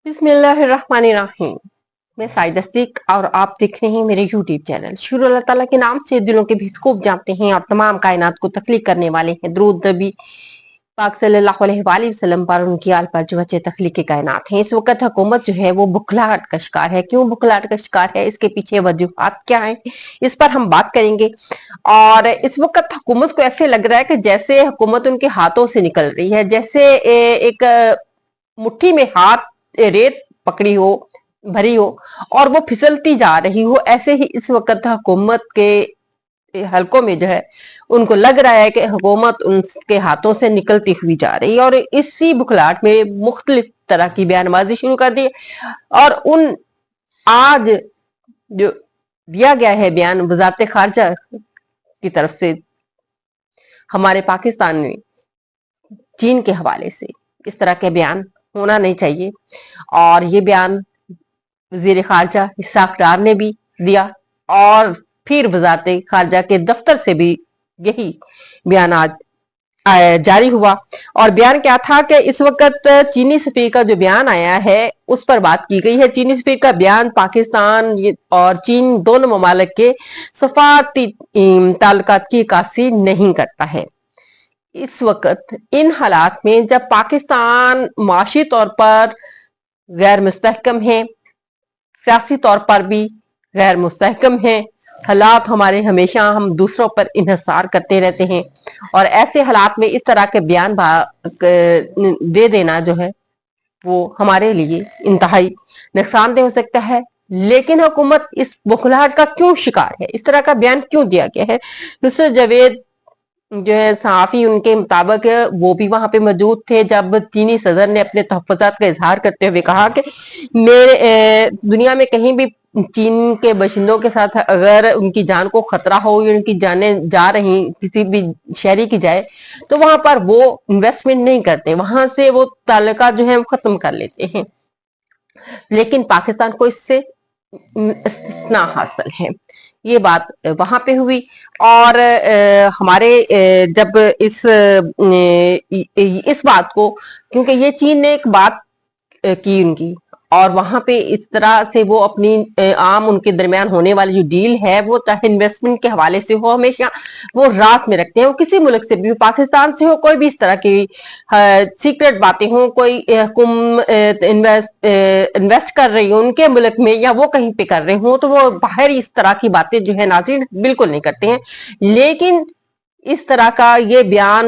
बिस्मिल्लाहिर्रहमानिर्रहीम। मैं साइदा सिक और आप देख रहे हैं मेरे यूट्यूब चैनल। शुरू अल्लाह ताला के नाम से दिलों के भीतर खूब जानते हैं और तमाम कायनात को तख्लीक करने वाले हैं। दरूद नबी पाक सल्लल्लाहु अलैहि वसल्लम पर, उनकी आल पर जो बच्चे तख्लीक के कायनात हैं। इस वक्त हुकूमत जो है वो बुखलाहट का शिकार है। क्यों बुखलाहट का शिकार है, इसके पीछे वजूहात क्या है, इस पर हम बात करेंगे। और इस वक्त हुकूमत को ऐसे लग रहा है कि जैसे हुकूमत उनके हाथों से निकल रही है, जैसे एक मुट्ठी में हाथ रेत पकड़ी हो, भरी हो और वो फिसलती जा रही हो। ऐसे ही इस वक्त हुकूमत के हलकों में जो है उनको लग रहा है कि हुकूमत उनके हाथों से निकलती हुई जा रही है। और इसी बुखलाहट में मुख्तलिफ तरह की बयानबाजी शुरू कर दी। और उन आज जो दिया गया है बयान वजारत खारजा की तरफ से हमारे पाकिस्तान में चीन के हवाले से, इस तरह के बयान होना नहीं चाहिए। और ये बयान वजीर खारजा इसहाक डार ने भी दिया और फिर वजारत खारजा के दफ्तर से भी यही बयान आज जारी हुआ। और बयान क्या था कि इस वक्त चीनी सफीर का जो बयान आया है उस पर बात की गई है। चीनी सफीर का बयान पाकिस्तान और चीन दोनों ममालिक के सफारती ताल्लुकात की अक्कासी नहीं करता है। इस वक्त इन हालात में जब पाकिस्तान माशी तौर पर गैर मुस्तहकम है, सियासी तौर पर भी गैर मुस्तहकम है, हालात हमारे हमेशा हम दूसरों पर इन्हिसार करते रहते हैं। और ऐसे हालात में इस तरह के बयान दे देना जो है वो हमारे लिए इंतहाई नुकसानदेह हो सकता है। लेकिन हुकूमत इस बुखलाहट का क्यों शिकार है, इस तरह का बयान क्यों दिया गया है? नुसरत जावेद जो है सहाफी, उनके मुताबिक वो भी वहां पे मौजूद थे जब चीनी सदर ने अपने तहफ़्फ़ुज़ात का इजहार करते हुए कहा कि मेरे दुनिया में कहीं भी चीन के बाशिंदों के साथ अगर उनकी जान को खतरा हो या उनकी जानें जा रही किसी भी शहरी की जाए तो वहां पर वो इन्वेस्टमेंट नहीं करते, वहां से वो ताल्लुकात जो है वो खत्म कर लेते हैं। लेकिन पाकिस्तान को इससे इस्तिस्ना हासिल है। ये बात वहां पे हुई। और हमारे जब इस बात को, क्योंकि ये चीन ने एक बात की उनकी, और वहां पे इस तरह से वो अपनी आम उनके दरमियान होने वाली जो डील है वो चाहे इन्वेस्टमेंट के हवाले से हो, हमेशा वो राज में रखते हैं। वो किसी मुल्क से भी, पाकिस्तान से हो, कोई भी इस तरह की सीक्रेट बातें हो, कोई इन्वेस्ट कर रही हो उनके मुल्क में या वो कहीं पे कर रहे हो, तो वो बाहर इस तरह की बातें जो है नाज़रीन बिल्कुल नहीं करते हैं। लेकिन इस तरह का ये बयान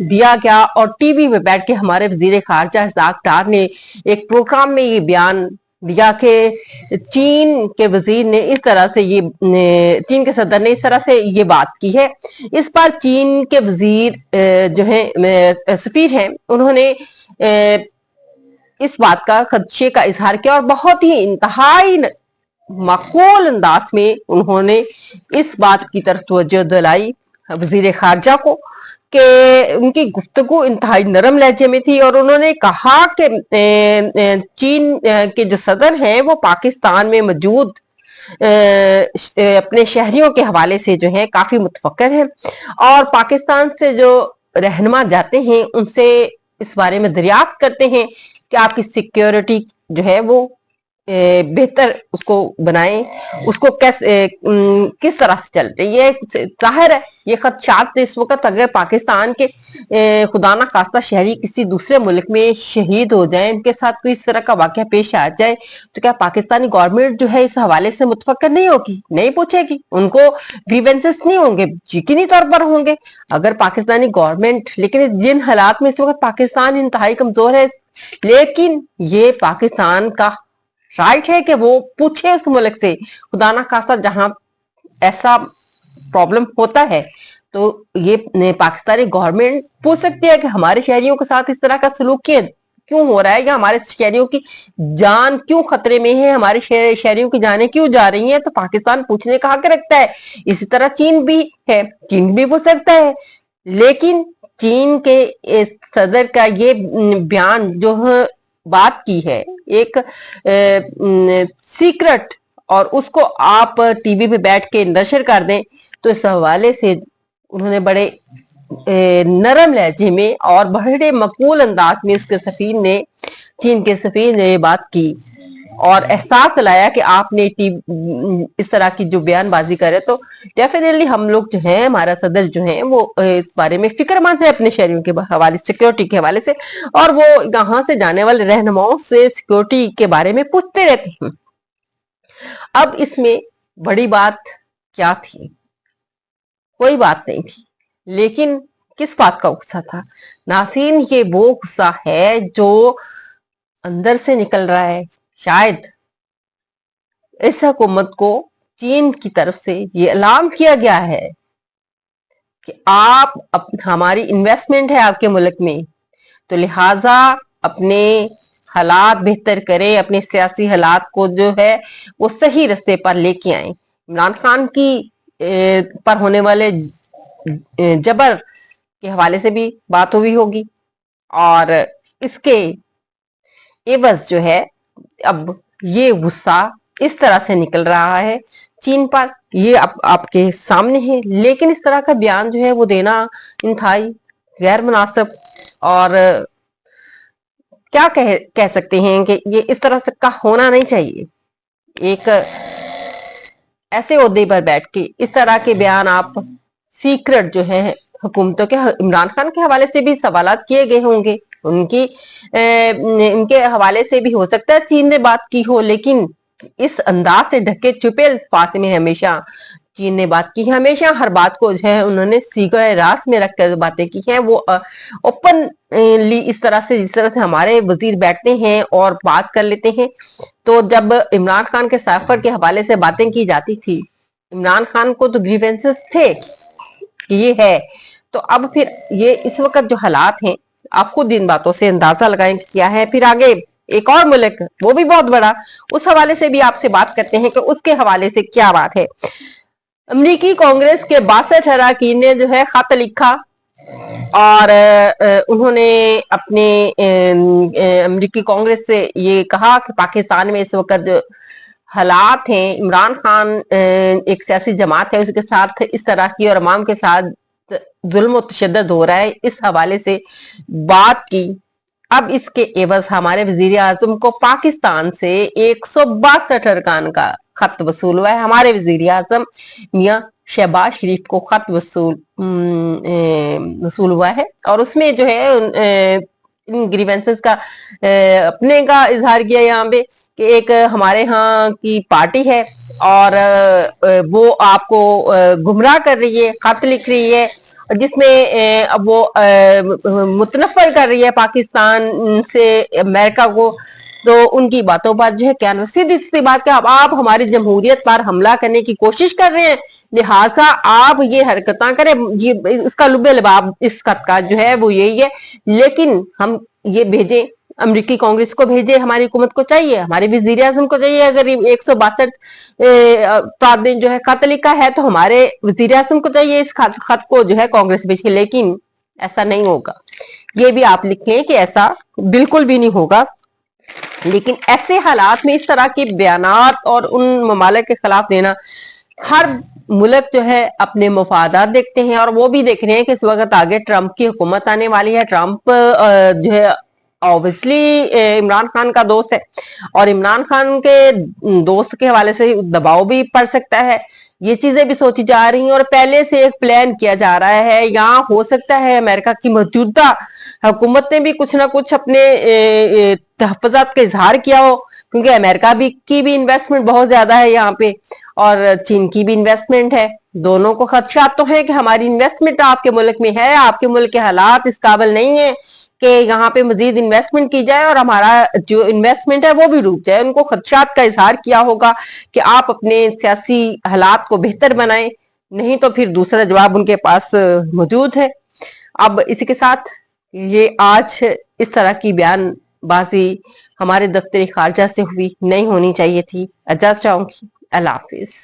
दिया गया और टीवी में बैठ के हमारे वजीर खारजा इसहाक डार ने एक प्रोग्राम में ये बयान दिया कि चीन के वजीर ने इस तरह से चीन के सदर ने इस तरह से ये बात की है। इस पर चीन के वजीर जो है सफीर हैं, उन्होंने इस बात का खदशे का इजहार किया और बहुत ही इंतहाई माकूल अंदाज में उन्होंने इस बात की तरफ तवज्जो दिलाई वजीर खारजा को कि उनकी गुफ्तगू इंतहाई नरम लहजे में थी। और उन्होंने कहा कि चीन के जो सदर हैं वो पाकिस्तान में मौजूद अपने शहरियों के हवाले से जो है काफी मुतफक्किर हैं और पाकिस्तान से जो रहनुमा जाते हैं उनसे इस बारे में दरियाफ्त करते हैं कि आपकी सिक्योरिटी जो है वो बेहतर उसको बनाएं, उसको किस तरह से चल रही है। जाहिर है ये खदशात इस वक्त अगर पाकिस्तान के खुदा ना खास्ता शहरी किसी दूसरे मुल्क में शहीद हो जाए, उनके साथ कोई इस तरह का वाकया पेश आ जाए, तो क्या पाकिस्तानी गवर्नमेंट जो है इस हवाले से मुतफक्किर नहीं होगी, नहीं पूछेगी, उनको ग्रीवेंसेस नहीं होंगे? यकीनी तौर पर होंगे अगर पाकिस्तानी गवर्नमेंट। लेकिन जिन हालात में इस वक्त पाकिस्तान इंतहाई कमजोर है, लेकिन ये पाकिस्तान का राइट है कि वो पूछे उस मुल्क से, खुदा ना खास्ता जहां ऐसा प्रॉब्लम होता है तो ये पाकिस्तानी गवर्नमेंट पूछ सकती है कि हमारे शहरियों के साथ इस तरह का सलूक क्यों हो रहा है, या हमारे शहरियों की जान क्यों खतरे में है, हमारे शहरियों की जानें क्यों जा रही हैं। तो पाकिस्तान पूछने का हक रखता है। इसी तरह चीन भी है, चीन भी पूछ सकता है। लेकिन चीन के इस सदर का ये बयान जो है बात की है एक सीक्रेट, और उसको आप टीवी पे बैठ के नशर कर दें, तो इस हवाले से उन्होंने बड़े नरम लहजे में और बड़े मकबूल अंदाज में उसके सफीर ने चीन के सफीर ने ये बात की और एहसास दिलाया कि आपने इस तरह की जो बयानबाजी करे, तो डेफिनेटली हम लोग जो है, हमारा सदर जो है वो इस बारे में फिक्रमंद है अपने शहरियों के हवाले, सिक्योरिटी के हवाले से, और वो यहाँ से जाने वाले रहनुमाओं से सिक्योरिटी के बारे में पूछते रहते हैं। अब इसमें बड़ी बात क्या थी? कोई बात नहीं थी, लेकिन किस बात का गुस्सा था नाज़रीन? ये वो गुस्सा है जो अंदर से निकल रहा है। शायद इस हुकूमत को चीन की तरफ से ये ऐलान किया गया है कि आप हमारी इन्वेस्टमेंट है आपके मुल्क में, तो लिहाजा अपने हालात बेहतर करें, अपने सियासी हालात को जो है वो सही रास्ते पर लेके आए। इमरान खान की पर होने वाले जबर के हवाले से भी बात हुई होगी, और इसके एवज जो है अब ये गुस्सा इस तरह से निकल रहा है चीन पर, ये आपके सामने है। लेकिन इस तरह का बयान जो है वो देना इंतहाई गैर मुनासिब, और क्या कह सकते हैं कि ये इस तरह से का होना नहीं चाहिए। एक ऐसे ओहदे पर बैठ के इस तरह के बयान आप सीक्रेट जो है हुकूमतों के, इमरान खान के हवाले से भी सवालात किए गए होंगे, इनके हवाले से भी हो सकता है चीन ने बात की हो, लेकिन इस अंदाज से ढके छुपे अल्फाज में हमेशा चीन ने बात की है। हमेशा हर बात को जो है उन्होंने सीगे रास में रखकर बातें की हैं। वो ओपनली इस तरह से, जिस तरह से हमारे वजीर बैठते हैं और बात कर लेते हैं, तो जब इमरान खान के सफर के हवाले से बातें की जाती थी, इमरान खान को तो ग्रीवेंसेस थे, ये है। तो अब फिर ये इस वक्त जो हालात हैं, आप खुद इन बातों से अंदाजा लगाएं क्या है। फिर आगे एक और मुल्क, वो भी बहुत बड़ा, उस हवाले से भी आपसे बात करते हैं कि उसके हवाले से क्या बात है। अमरीकी कांग्रेस के 62 अरकान ने जो है खत लिखा और उन्होंने अपने अमरीकी कांग्रेस से ये कहा कि पाकिस्तान में इस वक्त जो हालात हैं, इमरान खान एक सियासी जमात है, उसके साथ इस तरह की और अवाम के साथ जुल्म और तशद्दुद हो रहा है, इस हवाले से बात की। अब इसके एवज हमारे वजीर आजम को पाकिस्तान से 162 अरकान का खत वसूल हुआ है। हमारे वजीर आजम मियां शहबाज शरीफ को खत वसूल हुआ है, और उसमें जो है इन ग्रीवेंसेस का अपने का इजहार किया यहाँ पे कि एक हमारे यहाँ की पार्टी है और वो आपको गुमराह कर रही है, खत लिख रही है जिसमें अब वो मुतनफर कर रही है पाकिस्तान से अमेरिका को। तो उनकी बातों पर जो है क्या सीधी सी बात है, अब आप हमारी जमहूरियत पर हमला करने की कोशिश कर रहे हैं, लिहाजा आप ये हरकत करें। ये इसका लुबे लबाब इस खत का जो है वो यही है। लेकिन हम ये भेजें, अमरीकी कांग्रेस को भेजे, हमारी हुकूमत को चाहिए, हमारे वजीर आजम को चाहिए। अगर 162 अफराद ने जो है खत लिखा है तो हमारे वजीर आजम को चाहिए इस खत को जो है कांग्रेस भेजे। लेकिन ऐसा नहीं होगा, ये भी आप लिख लें कि ऐसा बिल्कुल भी नहीं होगा। लेकिन ऐसे हालात में इस तरह के बयानात और उन ममालिक के खिलाफ देना, हर मुल्क जो है अपने मफादात देखते हैं, और वो भी देख रहे हैं कि इस वक्त आगे ट्रंप की हुकूमत आने वाली है। ट्रंप जो है ऑब्वियसली इमरान खान का दोस्त है, और इमरान खान के दोस्त के हवाले से दबाव भी पड़ सकता है। ये चीजें भी सोची जा रही हैं और पहले से एक प्लान किया जा रहा है। यहाँ हो सकता है अमेरिका की मौजूदा हुकूमत ने भी कुछ ना कुछ अपने तहफ़्फ़ुज़ात का इजहार किया हो, क्योंकि अमेरिका की भी इन्वेस्टमेंट बहुत ज्यादा है यहाँ पे, और चीन की भी इन्वेस्टमेंट है। दोनों को खदशात तो है कि हमारी इन्वेस्टमेंट आपके मुल्क में है, आपके मुल्क के हालात इस काबिल नहीं है कि यहाँ पे मजीद इन्वेस्टमेंट की जाए और हमारा जो इन्वेस्टमेंट है वो भी रुक जाए। उनको खदशात का इजहार किया होगा कि आप अपने सियासी हालात को बेहतर बनाएं, नहीं तो फिर दूसरा जवाब उनके पास मौजूद है। अब इसी के साथ ये आज इस तरह की बयानबाजी हमारे दफ्तर खारजा से हुई, नहीं होनी चाहिए थी। इजाजत चाहूंगी। अल्लाह हाफिज।